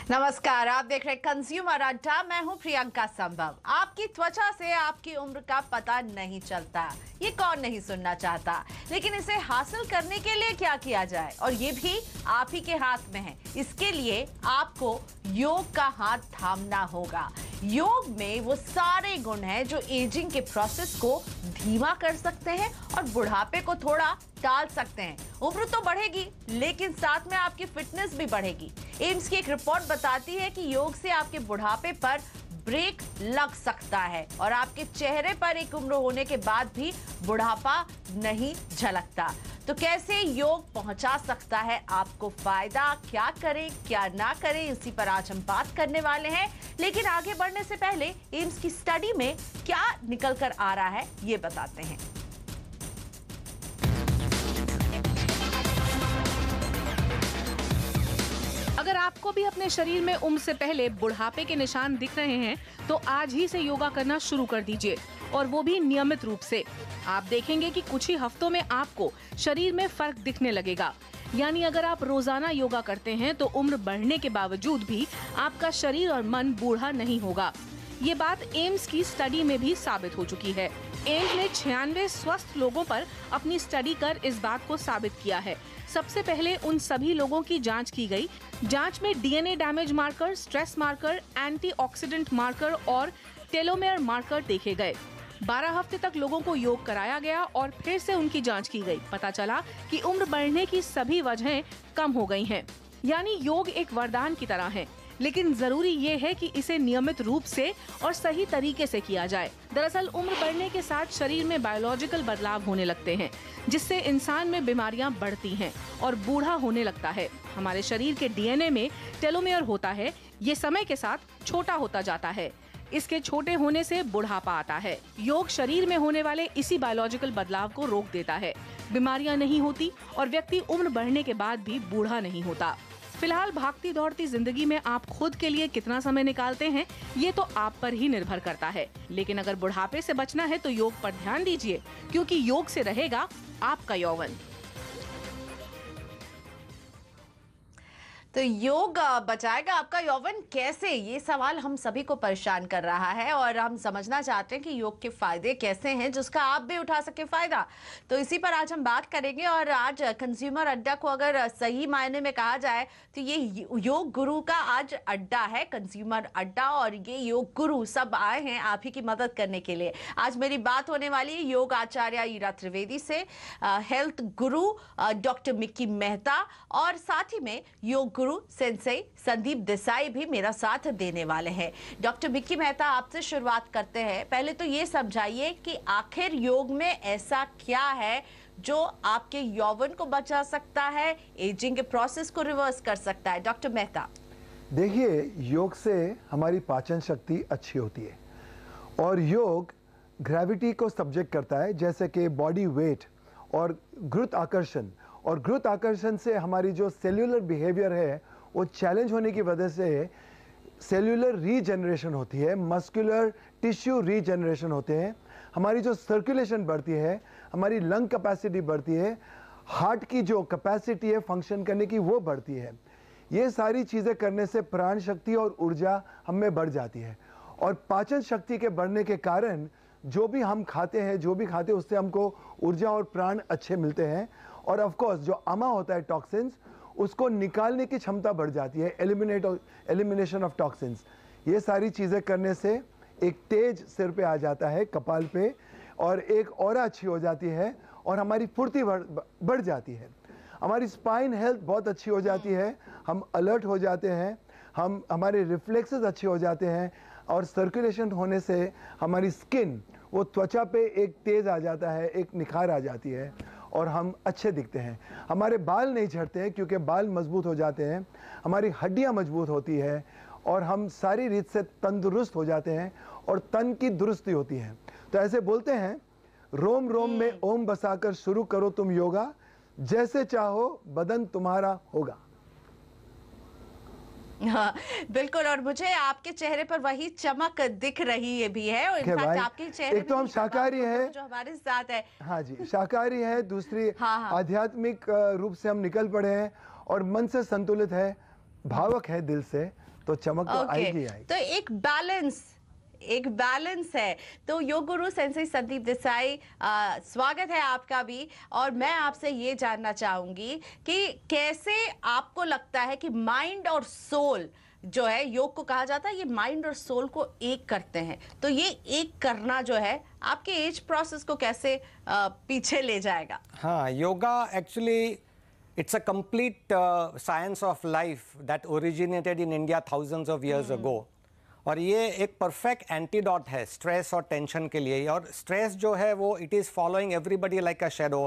नमस्कार, आप देख रहे कंज्यूमर अड्डा। मैं हूं प्रियंका संभव। आपकी त्वचा से आपकी उम्र का पता नहीं चलता, ये कौन नहीं सुनना चाहता। लेकिन इसे हासिल करने के लिए क्या किया जाए, और ये भी आप ही के हाथ में है। इसके लिए आपको योग का हाथ थामना होगा। योग में वो सारे गुण हैं जो एजिंग के प्रोसेस को धीमा कर सकते हैं और बुढ़ापे को थोड़ा टाल सकते हैं। उम्र तो बढ़ेगी, लेकिन साथ में आपकी फिटनेस भी बढ़ेगी। एम्स की एक रिपोर्ट बताती है कि योग से आपके बुढ़ापे पर ब्रेक लग सकता है और आपके चेहरे पर एक उम्र होने के बाद भी बुढ़ापा नहीं झलकता। तो कैसे योग पहुंचा सकता है आपको फायदा, क्या करें क्या ना करें, इसी पर आज हम बात करने वाले हैं। लेकिन आगे बढ़ने से पहले एम्स की स्टडी में क्या निकल कर आ रहा है ये बताते हैं। अगर आपको भी अपने शरीर में उम्र से पहले बुढ़ापे के निशान दिख रहे हैं तो आज ही से योगा करना शुरू कर दीजिए, और वो भी नियमित रूप से। आप देखेंगे कि कुछ ही हफ्तों में आपको शरीर में फर्क दिखने लगेगा। यानी अगर आप रोजाना योगा करते हैं तो उम्र बढ़ने के बावजूद भी आपका शरीर और मन बूढ़ा नहीं होगा। ये बात एम्स की स्टडी में भी साबित हो चुकी है। एम्स ने 96 स्वस्थ लोगों पर अपनी स्टडी कर इस बात को साबित किया है। सबसे पहले उन सभी लोगों की जांच की गई। जांच में DNA damage marker, stress marker, antioxidant marker और टेलोमेयर मार्कर देखे गए। 12 हफ्ते तक लोगों को योग कराया गया और फिर से उनकी जांच की गई। पता चला कि उम्र बढ़ने की सभी वजहें कम हो गई हैं। यानी योग एक वरदान की तरह है, लेकिन जरूरी ये है कि इसे नियमित रूप से और सही तरीके से किया जाए। दरअसल उम्र बढ़ने के साथ शरीर में बायोलॉजिकल बदलाव होने लगते हैं, जिससे इंसान में बीमारियां बढ़ती हैं और बूढ़ा होने लगता है। हमारे शरीर के डीएनए में टेलोमेयर होता है, ये समय के साथ छोटा होता जाता है। इसके छोटे होने से बुढ़ापा आता है। योग शरीर में होने वाले इसी बायोलॉजिकल बदलाव को रोक देता है। बीमारियां नहीं होती और व्यक्ति उम्र बढ़ने के बाद भी बूढ़ा नहीं होता। फिलहाल भागती दौड़ती जिंदगी में आप खुद के लिए कितना समय निकालते हैं, ये तो आप पर ही निर्भर करता है। लेकिन अगर बुढ़ापे से बचना है तो योग पर ध्यान दीजिए, क्योंकि योग से रहेगा आपका यौवन। तो योग बचाएगा आपका यौवन कैसे, ये सवाल हम सभी को परेशान कर रहा है और हम समझना चाहते हैं कि योग के फायदे कैसे हैं जिसका आप भी उठा सके फायदा। तो इसी पर आज हम बात करेंगे। और आज कंज्यूमर अड्डा को अगर सही मायने में कहा जाए तो ये योग गुरु का आज अड्डा है, कंज्यूमर अड्डा। और ये योग गुरु सब आए हैं आप ही की मदद करने के लिए। आज मेरी बात होने वाली है योग आचार्य ईरा त्रिवेदी से, हेल्थ गुरु डॉक्टर मिक्की मेहता, और साथ ही में योग गुरु सेंसेई संदीप देसाई भी मेरा साथ देने वाले हैं। डॉक्टर मिक्की मेहता, आपसे शुरुआत करते हैं। पहले तो ये समझाइए कि आखिर योग में ऐसा क्या है जो आपके यौवन को बचा सकता है, एजिंग के प्रोसेस को रिवर्स कर सकता है। डॉक्टर मेहता, देखिए, योग से हमारी पाचन शक्ति अच्छी होती है और योग ग्रेविटी को सब्जेक्ट करता है, जैसे कि बॉडी वेट और गुरुत्वाकर्षण। और गुरुत्वाकर्षण से हमारी जो सेल्यूलर बिहेवियर है वो चैलेंज होने की वजह से सेल्यूलर रीजनरेशन होती है, मस्कुलर टिश्यू रीजनरेशन होते हैं, हमारी जो सर्कुलेशन बढ़ती है, हमारी लंग कैपेसिटी बढ़ती है, हार्ट की जो कैपेसिटी है फंक्शन करने की वो बढ़ती है। ये सारी चीज़ें करने से प्राण शक्ति और ऊर्जा हम में बढ़ जाती है। और पाचन शक्ति के बढ़ने के कारण जो भी हम खाते हैं उससे हमको ऊर्जा और प्राण अच्छे मिलते हैं। और ऑफ कोर्स जो अमा होता है टॉक्सिन्स, उसको निकालने की क्षमता बढ़ जाती है, एलिमिनेशन ऑफ टॉक्सिन्स। ये सारी चीज़ें करने से एक तेज सिर पे आ जाता है, कपाल पे, और एक ऑरा अच्छी हो जाती है और हमारी फुर्ती बढ़ जाती है। हमारी स्पाइन हेल्थ बहुत अच्छी हो जाती है, हम अलर्ट हो जाते हैं, हमारे रिफ्लेक्सेस अच्छे हो जाते हैं, और सर्कुलेशन होने से हमारी स्किन, वो त्वचा पे एक तेज आ जाता है, एक निखार आ जाती है और हम अच्छे दिखते हैं। हमारे बाल नहीं झड़ते हैं क्योंकि बाल मजबूत हो जाते हैं, हमारी हड्डियां मजबूत होती है और हम सारी रीत से तंदुरुस्त हो जाते हैं और तन की दुरुस्ती होती है। तो ऐसे बोलते हैं, रोम रोम में ओम बसाकर शुरू करो तुम योगा, जैसे चाहो बदन तुम्हारा होगा। हाँ बिल्कुल, और मुझे आपके चेहरे पर वही चमक दिख रही है भी है। और इनफैक्ट आपके चेहरे एक तो हम शाकाहारी है जो हमारे साथ है। हाँ जी, शाकाहारी है, दूसरी हाँ। आध्यात्मिक रूप से हम निकल पड़े हैं और मन से संतुलित है, भावक है दिल से, तो चमक तो आएगी आएगी। तो एक बैलेंस है। तो योग गुरु सेंसेई संदीप देसाई, स्वागत है आपका भी। और मैं आपसे ये जानना चाहूंगी कि कैसे आपको लगता है कि माइंड और सोल जो है, योग को कहा जाता है ये माइंड और सोल को एक करते हैं, तो ये एक करना जो है आपके एज प्रोसेस को कैसे पीछे ले जाएगा? हाँ, yoga actually it's a complete science of life that originated in India thousands of years ago. और ये एक परफेक्ट एंटीडोट है स्ट्रेस और टेंशन के लिए। और स्ट्रेस जो है वो it is following everybody like a shadow,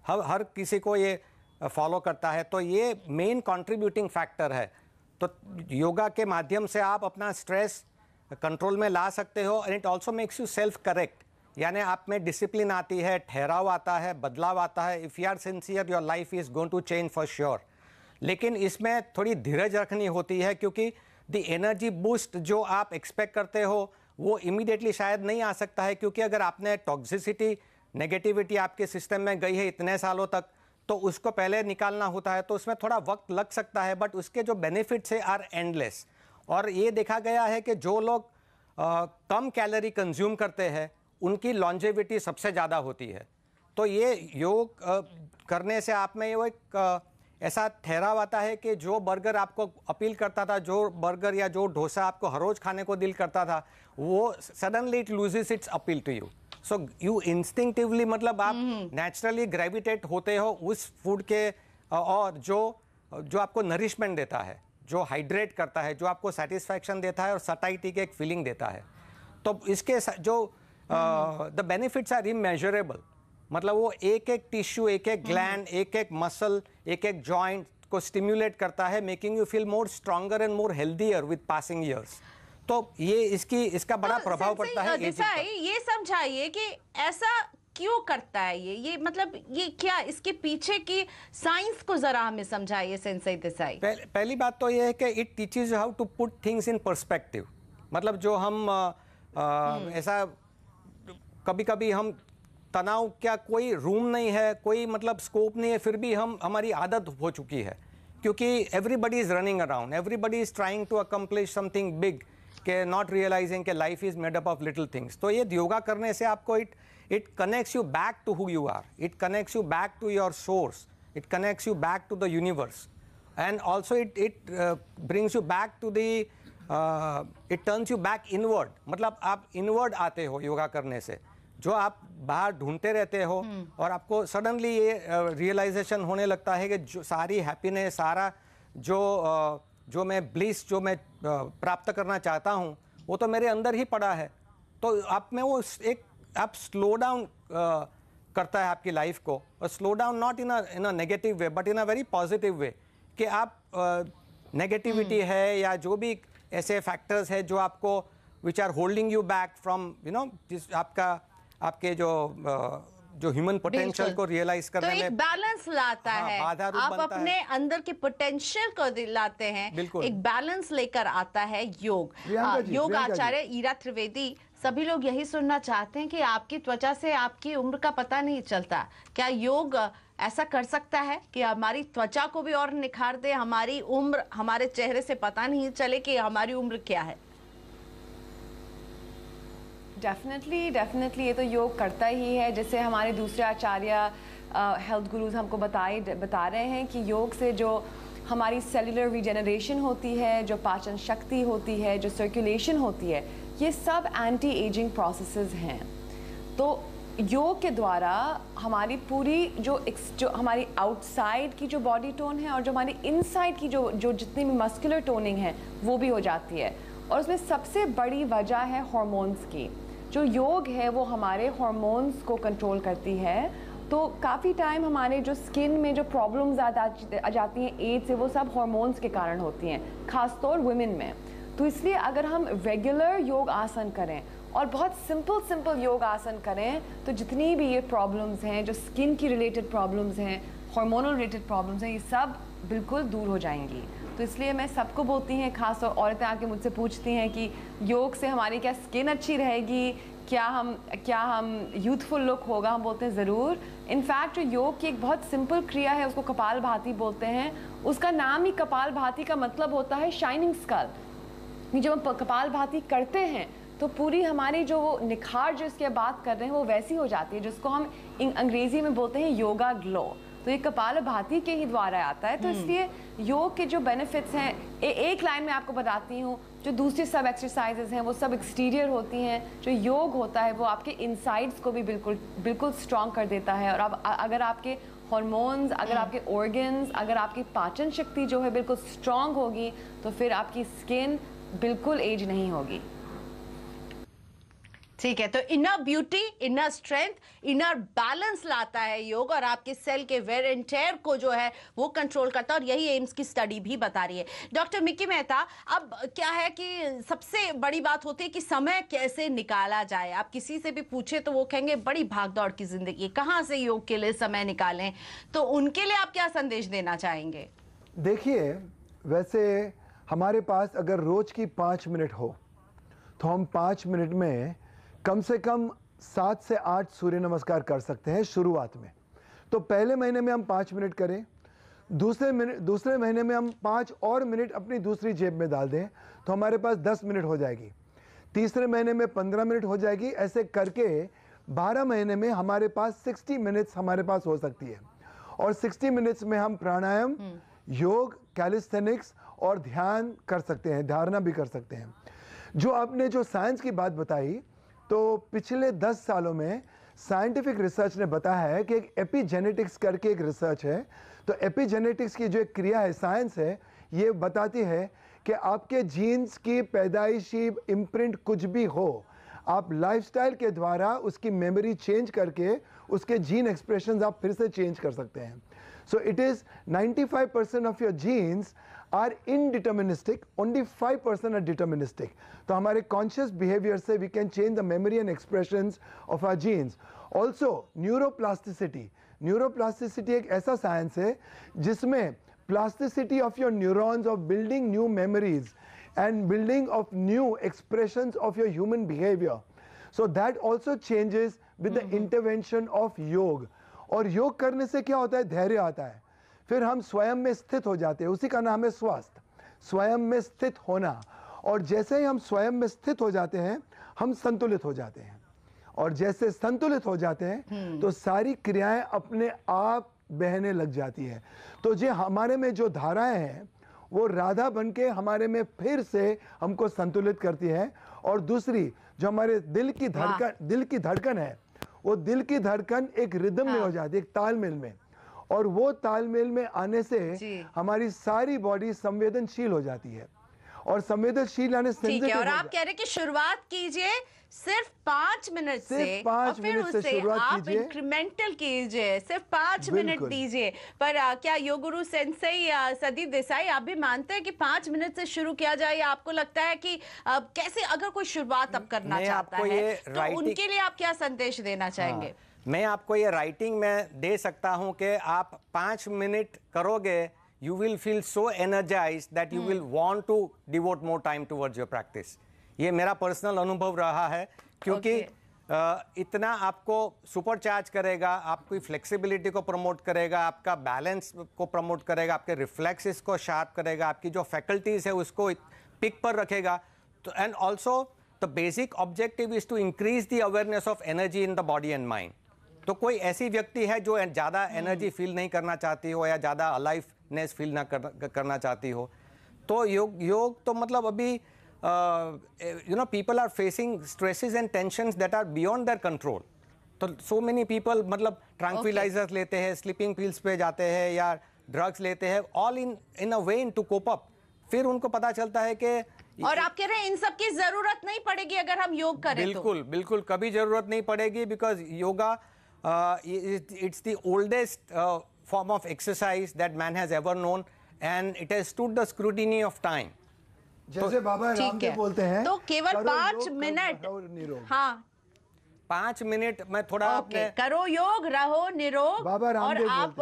हर किसी को ये फॉलो करता है। तो ये मेन कंट्रीब्यूटिंग फैक्टर है। तो योगा के माध्यम से आप अपना स्ट्रेस कंट्रोल में ला सकते हो। And it also makes you self correct, यानी आप में डिसिप्लिन आती है, ठहराव आता है, बदलाव आता है। If you are sincere your life is going to change for sure. लेकिन इसमें थोड़ी धीरज रखनी होती है, क्योंकि द एनर्जी बूस्ट जो आप एक्सपेक्ट करते हो वो इमीडिएटली शायद नहीं आ सकता है। क्योंकि अगर आपने टॉक्सिसिटी, नेगेटिविटी आपके सिस्टम में गई है इतने सालों तक, तो उसको पहले निकालना होता है, तो उसमें थोड़ा वक्त लग सकता है। बट उसके जो बेनिफिट्स है आर एंडलेस। और ये देखा गया है कि जो लोग कम कैलोरी कंज्यूम करते हैं उनकी लॉन्जेविटी सबसे ज़्यादा होती है। तो ये योग करने से आप में वो एक ऐसा ठहराव आता है कि जो बर्गर आपको अपील करता था, जो बर्गर या जो डोसा आपको हर रोज़ खाने को दिल करता था, वो suddenly it loses its appeal to you. So you instinctively, मतलब आप नेचुरली ग्रेविटेट होते हो उस फूड के, और जो आपको नरिशमेंट देता है, जो हाइड्रेट करता है, जो आपको सेटिस्फैक्शन देता है और सटाइटी की एक फीलिंग देता है। तो इसके जो द बेनिफिट्स आर इमेजरेबल। मतलब वो एक एक टिश्यू, एक एक ग्लैंड, एक एक मसल, एक एक जॉइंट को स्टिम्युलेट करता है, making you feel more stronger and more healthier with passing years. तो ये इसका बड़ा प्रभाव पड़ता है। ये समझाइए कि ऐसा क्यों करता है ये मतलब ये क्या, इसके पीछे की साइंस को जरा हमें समझाइए सेंसेई देसाई। पहली बात तो ये है कि it teaches how to put things in perspective. मतलब जो हम ऐसा कभी कभी हम तनाव, क्या कोई रूम नहीं है, कोई मतलब स्कोप नहीं है, फिर भी हमारी आदत हो चुकी है। क्योंकि everybody is running around, everybody is trying to accomplish something big, के नॉट रियलाइजिंग के life is made up of little things. तो ये योगा करने से आपको it connects you back to who you are, it connects you back to your source, it connects you back to the universe, and also it brings you back to the it turns you back inward. मतलब आप inward आते हो योगा करने से, जो आप बाहर ढूंढते रहते हो, और आपको सडनली ये रियलाइजेशन होने लगता है कि जो सारी हैप्पीनेस, सारा जो मैं ब्लिस जो मैं प्राप्त करना चाहता हूँ वो तो मेरे अंदर ही पड़ा है। तो आप में वो एक आप स्लो डाउन करता है आपकी लाइफ को, और slow down not in a negative way but in a very positive way, कि आप नेगेटिविटी है या जो भी ऐसे फैक्टर्स है जो आपको which are holding you back from जिस आपके जो ह्यूमन पोटेंशियल को रियलाइज करने में एक बैलेंस लाता है। आप अपने अंदर के पोटेंशियल को लाते हैं, एक बैलेंस लेकर आता है योग। योग आचार्य ईरा त्रिवेदी, सभी लोग यही सुनना चाहते हैं कि आपकी त्वचा से आपकी उम्र का पता नहीं चलता। क्या योग ऐसा कर सकता है कि हमारी त्वचा को भी और निखार दे, हमारी उम्र हमारे चेहरे से पता नहीं चले कि हमारी उम्र क्या है? डेफिनेटली ये तो योग करता ही है। जैसे हमारे दूसरे आचार्य हेल्थ गुरुज हमको बता रहे हैं कि योग से जो हमारी सेलुलर रीजेनरेशन होती है, जो पाचन शक्ति होती है, जो सर्कुलेशन होती है, ये सब एंटी एजिंग प्रोसेसेस हैं। तो योग के द्वारा हमारी पूरी जो हमारी आउटसाइड की जो बॉडी टोन है और जो हमारी इनसाइड की जो जितनी भी मस्कुलर टोनिंग है वो भी हो जाती है। और उसमें सबसे बड़ी वजह है हार्मोन्स की। जो योग है वो हमारे हार्मोन्स को कंट्रोल करती है। तो काफ़ी टाइम हमारे जो स्किन में जो प्रॉब्लम्स आ जाती हैं एज से, वो सब हार्मोन्स के कारण होती हैं, खासतौर वुमेन में। तो इसलिए अगर हम रेगुलर योग आसन करें और बहुत सिंपल योग आसन करें, तो जितनी भी ये प्रॉब्लम्स हैं, जो स्किन की रिलेटेड प्रॉब्लम्स हैं, हार्मोनल रिलेटेड प्रॉब्लम्स हैं, ये सब बिल्कुल दूर हो जाएंगी। तो इसलिए मैं सबको बोलती हैं, खास तौर औरतें आके मुझसे पूछती हैं कि योग से हमारी क्या स्किन अच्छी रहेगी, क्या हम यूथफुल लुक होगा? हम बोलते हैं ज़रूर। इनफैक्ट जो योग की एक बहुत सिंपल क्रिया है उसको कपाल भाती बोलते हैं। उसका नाम ही कपाल भाती का मतलब होता है शाइनिंग स्कल। जब हम कपालभाति करते हैं तो पूरी हमारी जो वो निखार जो इसके बात कर रहे हैं वो वैसी हो जाती है, जिसको हम अंग्रेजी में बोलते हैं योगा ग्लो। तो ये कपालभाति के ही द्वारा आता है। तो इसलिए योग के जो बेनिफिट्स हैं एक लाइन में आपको बताती हूँ। जो दूसरी सब एक्सरसाइजेज हैं वो सब एक्सटीरियर होती हैं, जो योग होता है वो आपके इनसाइड्स को भी बिल्कुल स्ट्रॉन्ग कर देता है। और अब अगर आपके हार्मोन्स, अगर आपके ऑर्गन्स, अगर आपकी पाचन शक्ति जो है बिल्कुल स्ट्रॉन्ग होगी तो फिर आपकी स्किन बिल्कुल एज नहीं होगी। ठीक है, तो inner beauty, inner strength, inner balance लाता है योग और आपके सेल के वेयर एंड टेयर को जो है वो कंट्रोल करता है और यही एम्स की स्टडी भी बता रही है। डॉक्टर मिक्की मेहता, अब क्या है कि सबसे बड़ी बात होती है कि समय कैसे निकाला जाए। आप किसी से भी पूछे तो वो कहेंगे बड़ी भागदौड़ की जिंदगी, कहाँ से योग के लिए समय निकालें, तो उनके लिए आप क्या संदेश देना चाहेंगे? देखिए, वैसे हमारे पास अगर रोज की 5 मिनट हो तो हम 5 मिनट में कम से कम 7 से 8 सूर्य नमस्कार कर सकते हैं शुरुआत में। तो पहले महीने में हम 5 मिनट करें, दूसरे महीने में हम 5 और मिनट अपनी दूसरी जेब में डाल दें तो हमारे पास 10 मिनट हो जाएगी। तीसरे महीने में 15 मिनट हो जाएगी। ऐसे करके 12 महीने में हमारे पास 60 मिनट्स हमारे पास हो सकती है। और 60 मिनट्स में हम प्राणायाम, योग, कैलिस्थेनिक्स और ध्यान कर सकते हैं, धारणा भी कर सकते हैं। जो आपने जो साइंस की बात बताई, तो पिछले 10 सालों में साइंटिफिक रिसर्च ने बताया है कि एक एपिजेनेटिक्स करके एक रिसर्च है। तो एपिजेनेटिक्स की जो एक क्रिया है, साइंस है, ये बताती है कि आपके जीन्स की पैदाइशी इम्प्रिंट कुछ भी हो, आप लाइफस्टाइल के द्वारा उसकी मेमोरी चेंज करके उसके जीन एक्सप्रेशंस आप फिर से चेंज कर सकते हैं। So it is 95% of your genes are indeterministic, only 5% are deterministic. तो हमारे conscious behavior से we can change the memory and expressions of our genes. Also, neuroplasticity एक ऐसा science है जिसमें plasticity of your neurons of building new memories and building of new expressions of your human behavior. So that also changes with the intervention of योग। और योग करने से क्या होता है? धैर्य आता है, फिर हम स्वयं में स्थित हो जाते हैं। उसी का नाम है स्वास्थ्य, स्वयं में स्थित होना। और जैसे ही हम स्वयं में स्थित हो जाते हैं हम संतुलित हो जाते हैं, और जैसे संतुलित हो जाते हैं तो सारी क्रियाएं अपने आप बहने लग जाती है। तो जो हमारे में जो धाराएं हैं वो राधा बनके हमारे में फिर से हमको संतुलित करती है। और दूसरी जो हमारे दिल की धड़कन है, वो दिल की धड़कन एक रिदम में हो जाती है, एक तालमेल में। और वो तालमेल में आने से हमारी सारी बॉडी संवेदनशील हो जाती है। और संवेदनशील यानी ठीक है, और आप कह रहे हैं कि शुरुआत कीजिए सिर्फ 5 मिनट से, और फिर उसे आप इंक्रीमेंटल कीजिए, सिर्फ 5 मिनट दीजिए। पर क्या योग गुरु सेंसेई सदीप देसाई, आप भी मानते हैं कि 5 मिनट से शुरू किया जाए, या आपको लगता है कि कैसे अगर कोई शुरुआत अब करना चाहता है तो उनके लिए आप क्या संदेश देना चाहेंगे? मैं आपको ये राइटिंग में दे सकता हूं कि आप 5 मिनट करोगे, you will feel so energized that you will want to devote more time towards your practice. ये मेरा पर्सनल अनुभव रहा है, क्योंकि इतना आपको सुपर चार्ज करेगा, आपकी फ्लेक्सिबिलिटी को प्रमोट करेगा, आपका बैलेंस को प्रमोट करेगा, आपके रिफ्लेक्सेस को शार्प करेगा, आपकी जो फैकल्टीज है उसको पिक पर रखेगा। तो and also the basic objective is to increase the awareness of energy in the body and mind. तो कोई ऐसी व्यक्ति है जो ज़्यादा एनर्जी फील नहीं करना चाहती हो या ज़्यादा अलाइवनेस फील ना करना चाहती हो, तो योग तो मतलब अभी people are facing stresses and tensions that are beyond their control. तो सो मेनी पीपल मतलब ट्रैंक्विलाइजर्स लेते हैं, स्लीपिंग पिल्स पे जाते हैं या ड्रग्स लेते हैं, all in a way to cope up. फिर उनको पता चलता है कि, और आप कह रहे हैं इन सब की जरूरत नहीं पड़ेगी अगर हम योग करें। बिल्कुल कभी जरूरत नहीं पड़ेगी, because yoga it's the oldest form of exercise that man has ever known, and it has stood the scrutiny of time. जैसे बाबा रामदेव बोलते हैं, तो केवल 5 मिनट, हाँ 5 मिनट में थोड़ा अपने करो योग, रहो निरोग, बाबा और आप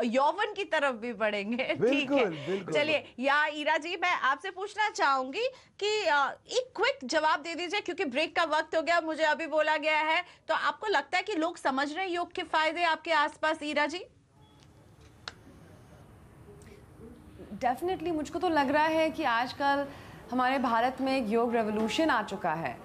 यौवन की तरफ भी बढ़ेंगे। ठीक है, चलिए या ईरा जी, मैं आपसे पूछना चाहूंगी कि एक क्विक जवाब दे दीजिए, क्योंकि ब्रेक का वक्त हो गया, मुझे अभी बोला गया है। तो आपको लगता है कि लोग समझ रहे हैं योग के फायदे आपके आसपास, ईरा जी? डेफिनेटली मुझको तो लग रहा है कि आजकल हमारे भारत में एक योग रेवोल्यूशन आ चुका है।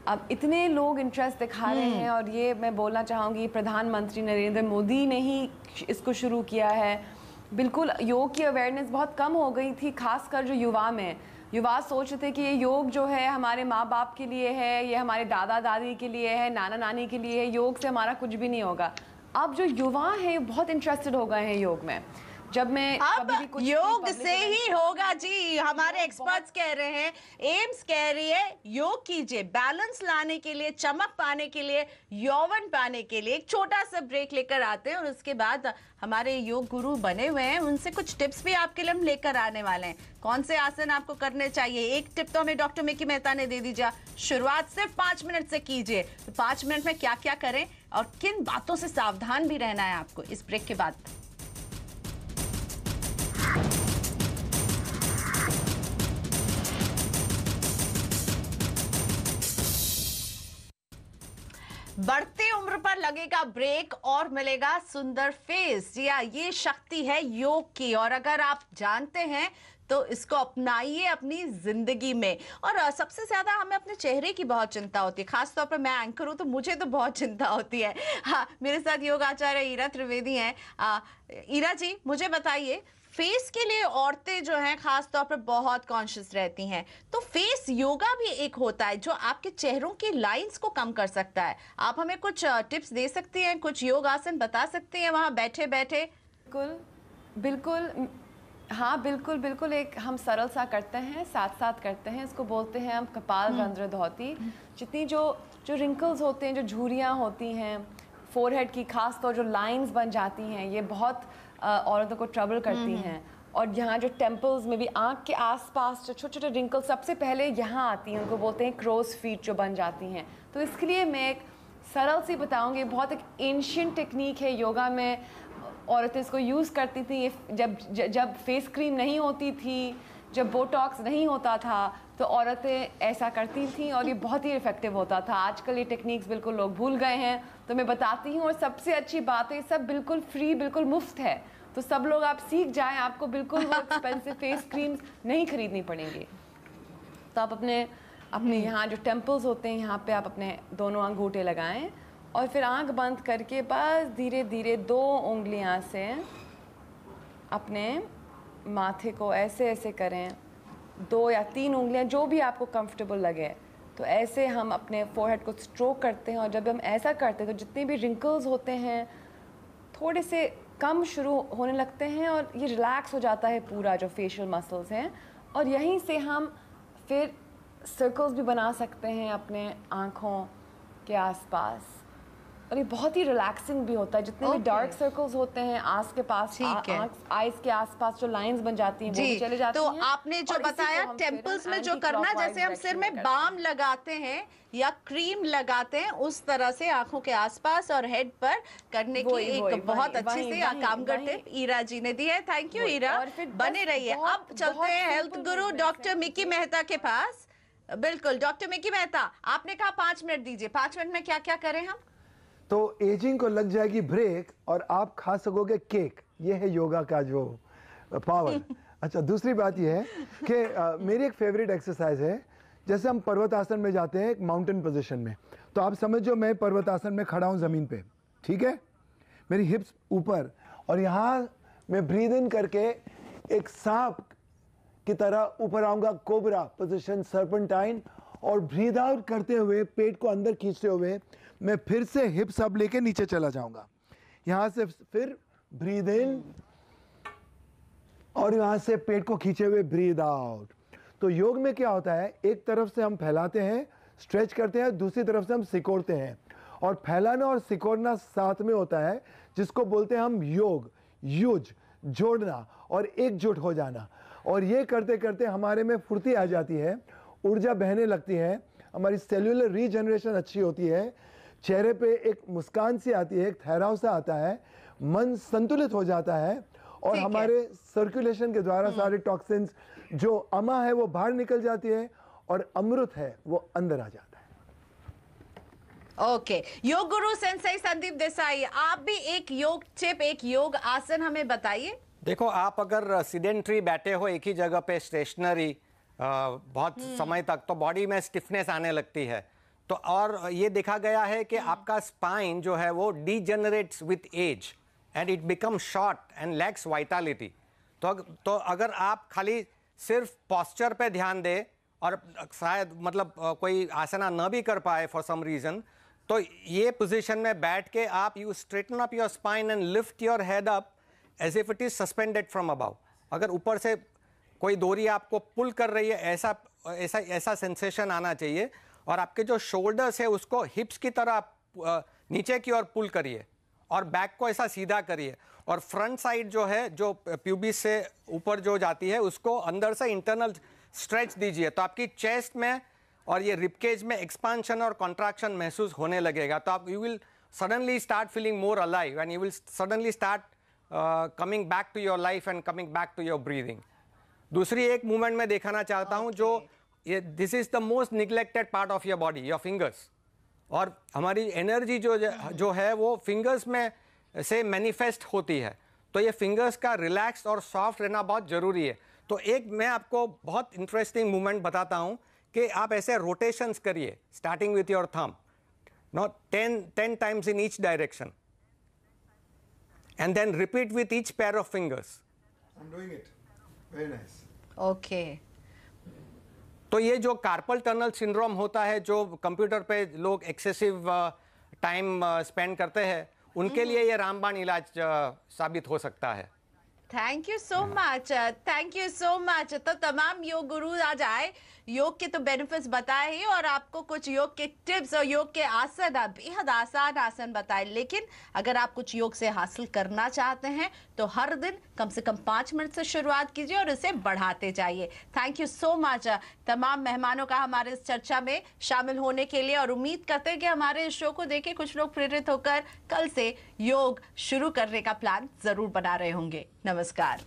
अब इतने लोग इंटरेस्ट दिखा रहे हैं, और ये मैं बोलना चाहूँगी प्रधानमंत्री नरेंद्र मोदी ने ही इसको शुरू किया है। बिल्कुल योग की अवेयरनेस बहुत कम हो गई थी, खासकर जो युवा में। युवा सोचते कि ये योग जो है हमारे माँ बाप के लिए है, ये हमारे दादा दादी के लिए है, नाना नानी के लिए है, योग से हमारा कुछ भी नहीं होगा। अब जो युवा हैं बहुत इंटरेस्टेड हो गए हैं योग में। जब मैं कभी भी अब कुछ योग से ही होगा जी, हमारे एक्सपर्ट्स कह रहे हैं, एम्स कह रही है योग कीजिए, बैलेंस लाने के लिए, चमक पाने के लिए, यौवन पाने के लिए। एक छोटा सा ब्रेक लेकर आते हैं और उसके बाद हमारे योग गुरु बने हुए हैं, उनसे कुछ टिप्स भी आपके लिए हम लेकर आने वाले हैं। कौन से आसन आपको करने चाहिए, एक टिप तो हमें डॉक्टर मिकी मेहता ने दे दीजिए। शुरुआत सिर्फ 5 मिनट से कीजिए, तो 5 मिनट में क्या क्या करें और किन बातों से सावधान भी रहना है आपको, इस ब्रेक के बाद। बढ़ती उम्र पर लगेगा ब्रेक और मिलेगा सुंदर फेस। जी हाँ, ये शक्ति है योग की, और अगर आप जानते हैं तो इसको अपनाइए अपनी जिंदगी में। और सबसे ज्यादा हमें अपने चेहरे की बहुत चिंता होती है, खासतौर पर मैं एंकर हूं तो मुझे तो बहुत चिंता होती है। हाँ, मेरे साथ योग आचार्य ईरा त्रिवेदी हैं। ईरा जी, मुझे बताइए, फेस के लिए औरतें जो हैं खास तौर पर बहुत कॉन्शियस रहती हैं, तो फेस योगा भी एक होता है जो आपके चेहरों की लाइंस को कम कर सकता है। आप हमें कुछ टिप्स दे सकती हैं, कुछ योग आसन बता सकती हैं वहां बैठे बैठे? बिल्कुल, हाँ बिल्कुल बिल्कुल। एक हम सरल सा करते हैं, साथ साथ करते हैं, इसको बोलते हैं हम कपाल रंध्र धौती। जितनी जो रिंकल्स होते हैं, जो झुर्रियाँ होती हैं फोरहेड की, खास तौर जो लाइंस बन जाती हैं, ये बहुत औरतों को ट्रबल करती हैं। और यहाँ जो टेम्पल्स में भी आँख के आसपास जो छोटे छोटे रिंकल्स सबसे पहले यहाँ आती हैं, उनको बोलते हैं क्रोज फीट जो बन जाती हैं। तो इसके लिए मैं एक सरल सी बताऊँगी, बहुत एक एंशिएंट टेक्निक है योगा में, औरतें इसको यूज़ करती थी। ये जब फेस क्रीम नहीं होती थी, जब बोटॉक्स नहीं होता था, तो औरतें ऐसा करती थीं और ये बहुत ही इफ़ेक्टिव होता था। आजकल ये टेक्निक्स बिल्कुल लोग भूल गए हैं, तो मैं बताती हूँ। और सबसे अच्छी बात है, सब बिल्कुल फ्री, बिल्कुल मुफ्त है, तो सब लोग आप सीख जाएं, आपको बिल्कुल वो एक्सपेंसिव फेस क्रीम्स नहीं खरीदनी पड़ेंगी। तो आप अपने यहाँ जो टेम्पल्स होते हैं, यहाँ पे आप अपने दोनों अंगूठे लगाएं और फिर आंख बंद करके बस धीरे धीरे 2 उंगलियां से अपने माथे को ऐसे ऐसे करें, 2 या 3 उंगलियां, जो भी आपको कंफर्टेबल लगे। तो ऐसे हम अपने फोरहेड को स्ट्रोक करते हैं, और जब हम ऐसा करते हैं तो जितने भी रिंकल्स होते हैं थोड़े से कम शुरू होने लगते हैं, और ये रिलैक्स हो जाता है पूरा जो फेशियल मसल्स हैं। और यहीं से हम फिर सर्कल्स भी बना सकते हैं अपने आँखों के आसपास, और ये बहुत ही रिलैक्सिंग भी होता है। जितने भी डार्क सर्कल्स होते हैं आँख के पास, आईज के आसपास जो लाइंस बन जाती हैं वो भी चले जाती हैं। तो आपने जो बताया टेम्पल्स में जो करना, जैसे हम सिर में बाम लगाते हैं या क्रीम लगाते हैं, उस तरह से आंखों के आसपास और हेड पर करने की एक बहुत अच्छी से कामगर टिप ईरा जी ने दी है। थैंक यू ईरा, बने रहिए। अब चलते हैं हेल्थ गुरु डॉक्टर मिकी मेहता के पास। बिल्कुल डॉक्टर मिकी मेहता, आपने कहा 5 मिनट दीजिए, 5 मिनट में क्या क्या करें हम? तो एजिंग को लग जाएगी ब्रेक और आप खा सकोगे केक। ये है योगा का जो पावर। अच्छा, दूसरी बात ये है कि मेरी एक फेवरेट एक्सरसाइज है, जैसे हम पर्वतासन में जाते हैं एक माउंटेन पोजीशन में, तो आप समझो मैं पर्वतासन में खड़ा हूँ ज़मीन पे, ठीक है, मेरी हिप्स ऊपर, और यहाँ मैं ब्रीद इन करके एक सांप की तरह ऊपर आऊँगा, कोबरा पोजीशन, सर्पेंटाइन, और ब्रीद आउट करते हुए पेट को अंदर खींचते हुए मैं फिर से हिप्स अप लेके नीचे चला जाऊंगा। यहाँ से फिर ब्रीद इन और यहाँ से पेट को खींचे हुए ब्रीद आउट। तो योग में क्या होता है, एक तरफ से हम फैलाते हैं, स्ट्रेच करते हैं, दूसरी तरफ से हम सिकोड़ते हैं, और फैलाना और सिकोड़ना साथ में होता है, जिसको बोलते हैं हम योग, यूज, जोड़ना और एकजुट हो जाना। और ये करते करते हमारे में फुर्ती आ जाती है, ऊर्जा बहने लगती है, हमारी सेल्यूलर रीजनरेशन अच्छी होती है, चेहरे पे एक मुस्कान सी आती है, एक ठहराव सा आता है, मन संतुलित हो जाता है, और हमारे सर्कुलेशन के द्वारा सारे टॉक्सिन्स जो अमा है वो बाहर निकल जाती है, और अमृत है वो अंदर आ जाता है। ओके, योग गुरु सेंसेई संदीप देसाई, आप भी एक योग टिप, एक योग आसन हमें बताइए। देखो, आप अगर सीडेंट्री बैठे हो एक ही जगह पे स्टेशनरी, बहुत समय तक, तो बॉडी में स्टिफनेस आने लगती है। तो और ये देखा गया है कि आपका स्पाइन जो है वो degenerates with age and it become short and lacks vitality. तो अगर आप खाली सिर्फ पोस्चर पे ध्यान दें और शायद मतलब कोई आसना न भी कर पाए फॉर सम रीजन, तो ये पोजीशन में बैठ के आप you straighten up your spine and lift your head up as if it is suspended from above. अगर ऊपर से कोई डोरी आपको पुल कर रही है, ऐसा सेंसेशन आना चाहिए। और आपके जो शोल्डर्स है उसको हिप्स की तरह नीचे की ओर पुल करिए और बैक को ऐसा सीधा करिए। और फ्रंट साइड जो है, जो प्यूबिस से ऊपर जो जाती है, उसको अंदर से इंटरनल स्ट्रेच दीजिए। तो आपकी चेस्ट में और ये रिबकेज में एक्सपांशन और कॉन्ट्रैक्शन महसूस होने लगेगा। तो आप you will suddenly start feeling more alive and you will suddenly start coming back to your life and coming back to your breathing. दूसरी एक मूवमेंट में दिखाना चाहता हूं जो this is the most neglected part of your body, your fingers. और हमारी energy जो है वो फिंगर्स में से मैनिफेस्ट होती है। तो ये फिंगर्स का रिलैक्स और सॉफ्ट रहना बहुत जरूरी है। तो एक मैं आपको बहुत इंटरेस्टिंग मूवमेंट बताता हूं कि आप ऐसे रोटेशंस करिए starting with your thumb, not 10 times in each direction and then repeat with each pair of fingers. I'm doing it. Very nice. Okay. तो ये जो कार्पल टनल सिंड्रोम होता है, जो कंप्यूटर पे लोग एक्सेसिव टाइम स्पेंड करते हैं, उनके लिए ये रामबाण इलाज साबित हो सकता है। Thank you so much, thank you so much. तो तमाम योग गुरु आज आए, योग के तो बेनिफिट्स बताए ही और आपको कुछ योग के टिप्स और योग के आसन, बेहद आसान आसन बताए। लेकिन अगर आप कुछ योग से हासिल करना चाहते हैं तो हर दिन कम से कम 5 मिनट से शुरुआत कीजिए और इसे बढ़ाते जाइए। थैंक यू सो मच तमाम मेहमानों का हमारे इस चर्चा में शामिल होने के लिए। और उम्मीद करते हैं कि हमारे इस शो को देखे कुछ लोग प्रेरित होकर कल से योग शुरू करने का प्लान जरूर बना रहे होंगे। नमस्कार।